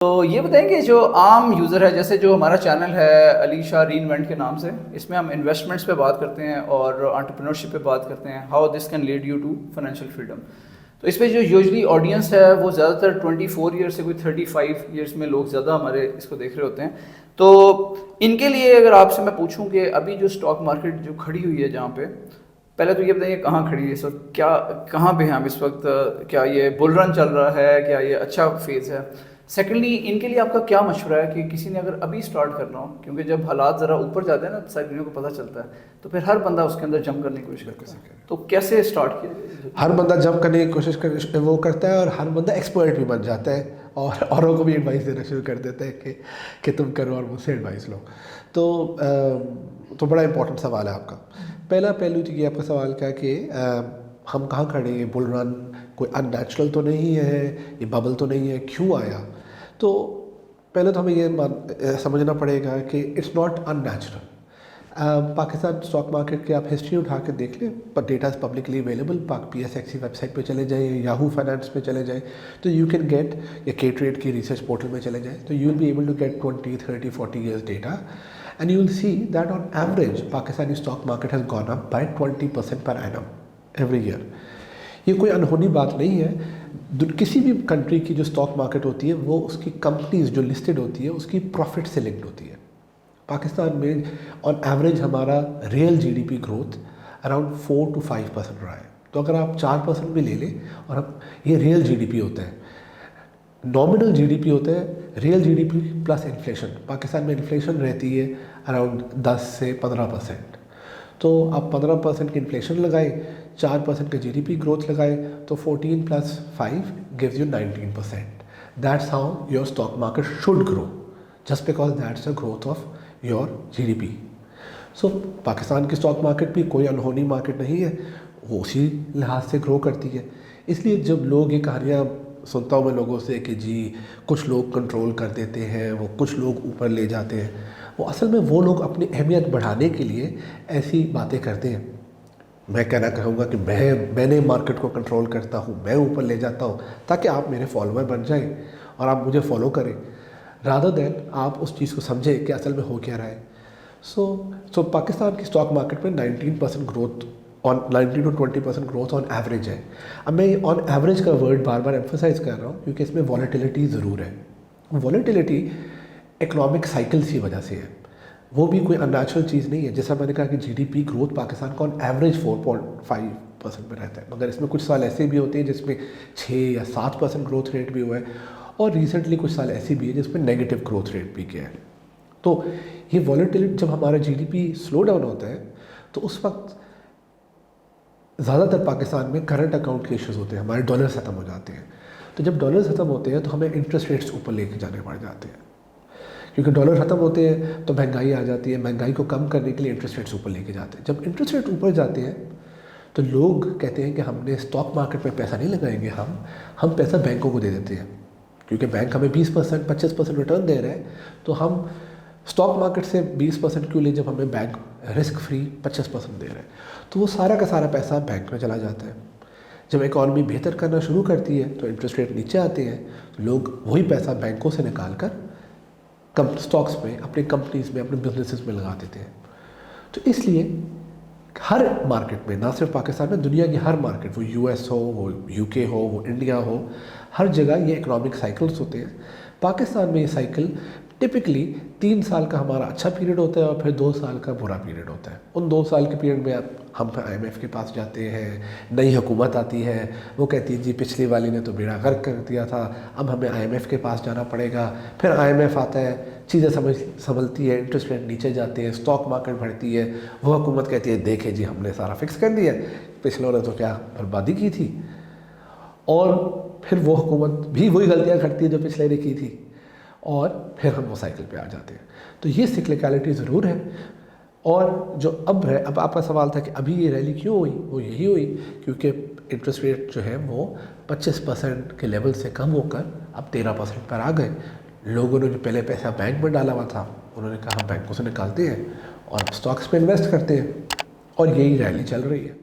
तो ये बताएंगे जो आम यूज़र है, जैसे जो हमारा चैनल है अली शाह रीइन्वेंट के नाम से, इसमें हम इन्वेस्टमेंट्स पे बात करते हैं और एंटरप्रेन्योरशिप पे बात करते हैं, how this can lead you to financial freedom. तो इस पर जो यूजली ऑडियंस है वो ज़्यादातर 24 ईयर से कोई 35 ईयर्स में लोग ज़्यादा हमारे इसको देख रहे होते हैं। तो इनके लिए अगर आपसे मैं पूछूं कि अभी जो स्टॉक मार्केट जो खड़ी हुई है जहाँ पे, पहले तो ये बताइए कहाँ खड़ी है इस वक्त, क्या कहाँ पे हैं हम इस वक्त, क्या ये बुल रन चल रहा है, क्या ये अच्छा फेज़ है? सेकेंडली, इनके लिए आपका क्या मशवरा है कि किसी ने अगर अभी स्टार्ट करना हो, क्योंकि जब हालात ज़रा ऊपर जाते हैं ना तो सारी दुनिया को पता चलता है, तो फिर हर बंदा उसके अंदर जंप करने की कोशिश करता है, तो कैसे स्टार्ट किया जाए? हर बंदा जंप करने की कोशिश वो करता है और हर बंदा एक्सपर्ट भी बन जाता है और औरों को भी एडवाइस देना शुरू कर देता है कि तुम करो और मुझसे एडवाइस लो। तो बड़ा इंपॉर्टेंट सवाल है आपका। पहला पहलू तो ये आपका सवाल का कि हम कहाँ खड़े हैं, बुल रन कोई अननेचुरल तो नहीं है, ये बबल तो नहीं है, क्यों आया? तो पहले तो हमें ये समझना पड़ेगा कि it's not unnatural. Pakistan stock market की आप हिस्ट्री उठा के देख लें, पर डेटा इज़ पब्लिकली अवेलेबल। पाक PSXC वेबसाइट पे चले जाए, याहू फाइनेंस पे चले जाए, तो यू कैन गेट, या के ट्रेड की रिसर्च पोर्टल में चले जाए, तो you will be able to get 20, 30, 40 years data, and you will see that on average Pakistani stock market has gone up by 20% per annum every year. ये कोई अनहोनी बात नहीं है। किसी भी कंट्री की जो स्टॉक मार्केट होती है वो उसकी कंपनीज जो लिस्टेड होती है उसकी प्रॉफिट से लिंक्ड होती है। पाकिस्तान में ऑन एवरेज हमारा real GDP growth around 4 to 5% रहा है। तो अगर आप 4% भी ले लें, और अब ये रियल GDP होता है, नॉमिनल GDP होता है, real GDP plus inflation. Pakistan में इन्फ्लेशन रहती है अराउंड 10 से 15%। तो आप 15% की इन्फ्लेशन लगाए, 4% का GDP ग्रोथ लगाए, तो 14 + 5 gives you 19%। That's how your stock market should grow, just because that's the growth of your GDP। सो पाकिस्तान की स्टॉक मार्केट भी कोई अनहोनी मार्केट नहीं है, वो उसी लिहाज से ग्रो करती है। इसलिए जब लोग ये कहानियाँ सुनता हूँ मैं लोगों से कि जी कुछ लोग कंट्रोल कर देते हैं, वो कुछ लोग ऊपर ले जाते हैं, वो असल में वो लोग अपनी अहमियत बढ़ाने के लिए ऐसी बातें करते हैं। मैं कहना कहूँगा कि मैंने मार्केट को कंट्रोल करता हूँ, मैं ऊपर ले जाता हूँ ताकि आप मेरे फॉलोअर बन जाएं और आप मुझे फॉलो करें, रादर देन आप उस चीज़ को समझें कि असल में हो क्या रहा है। सो पाकिस्तान की स्टॉक मार्केट में 19% growth, on 19 to 20% growth on average है। अब मैं ऑन एवरेज का वर्ड बार बार एम्फोसाइज कर रहा हूँ क्योंकि इसमें वॉलेटिलिटी ज़रूर है। वॉलेटिलिटी इकोनॉमिक साइकिल्स की वजह से है, वो भी कोई अननेचुरल चीज़ नहीं है। जैसा मैंने कहा कि GDP ग्रोथ पाकिस्तान का ऑन एवरेज 4.5% में रहता है, मगर इसमें कुछ साल ऐसे भी होते हैं जिसमें 6 या 7% ग्रोथ रेट भी हुआ है, और रिसेंटली कुछ साल ऐसी भी है जिसमें नेगेटिव ग्रोथ रेट भी किया है। तो ये वॉलेटिलिटी, जब हमारा GDP स्लो डाउन होता है तो उस वक्त ज़्यादातर पाकिस्तान में करंट अकाउंट के इश्यूज़ होते हैं, हमारे डॉलर्स ख़त्म हो जाते हैं। तो जब डॉलर्स ख़त्म होते हैं तो हमें इंटरेस्ट रेट्स ऊपर लेके जाने पड़ जाते हैं, क्योंकि डॉलर ख़त्म होते हैं तो महंगाई आ जाती है। महंगाई को कम करने के लिए इंटरेस्ट रेट्स ऊपर लेके जाते हैं। जब इंटरेस्ट रेट ऊपर जाते हैं तो लोग कहते हैं कि हमने स्टॉक मार्केट में पैसा नहीं लगाएंगे, हम पैसा बैंकों को दे देते हैं, क्योंकि बैंक हमें 20% 25% रिटर्न दे रहे हैं, तो हम स्टॉक मार्केट से 20% क्यों लें जब हमें बैंक रिस्क फ्री 25% दे रहे हैं। तो वो सारा का सारा पैसा बैंक में चला जाता है। जब इकॉनमी बेहतर करना शुरू करती है तो इंटरेस्ट रेट नीचे आते हैं, तो लोग वही पैसा बैंकों से निकाल कर स्टॉक्स में, अपनी कंपनीज में, अपने बिजनेसेस में लगा देते हैं। तो इसलिए हर मार्केट में, ना सिर्फ पाकिस्तान में, दुनिया की हर मार्केट, वो US हो, वो UK हो, वो इंडिया हो, हर जगह ये इकोनॉमिक साइकिल्स होते हैं। पाकिस्तान में ये साइकिल टिपिकली 3 साल का हमारा अच्छा पीरियड होता है और फिर 2 साल का बुरा पीरियड होता है। उन 2 साल के पीरियड में हम फिर IMF के पास जाते हैं, नई हुकूमत आती है, वो कहती है जी पिछली वाली ने तो बेड़ा गर्क कर दिया था, अब हमें IMF के पास जाना पड़ेगा। फिर IMF आता है, चीज़ें संभलती है, इंटरेस्ट रेट नीचे जाते हैं, स्टॉक मार्केट बढ़ती है, वो हुकूमत कहती है देखे जी हमने सारा फिक्स कर दिया, पिछलों ने तो क्या बर्बादी की थी, और फिर वो हुकूमत भी वही गलतियाँ करती है जो पिछले ने की थी, और फिर हम वो साइकिल पे आ जाते हैं। तो ये सिक्लिकलिटी ज़रूर है। और जो अब आपका सवाल था कि अभी ये रैली क्यों हुई, वो यही हुई क्योंकि इंटरेस्ट रेट जो है वो 25% के लेवल से कम होकर अब 13% पर आ गए। लोगों ने जो पहले पैसा बैंक में डाला हुआ था उन्होंने कहा हम बैंकों से निकालते हैं और स्टॉक्स पे इन्वेस्ट करते हैं, और यही रैली चल रही है।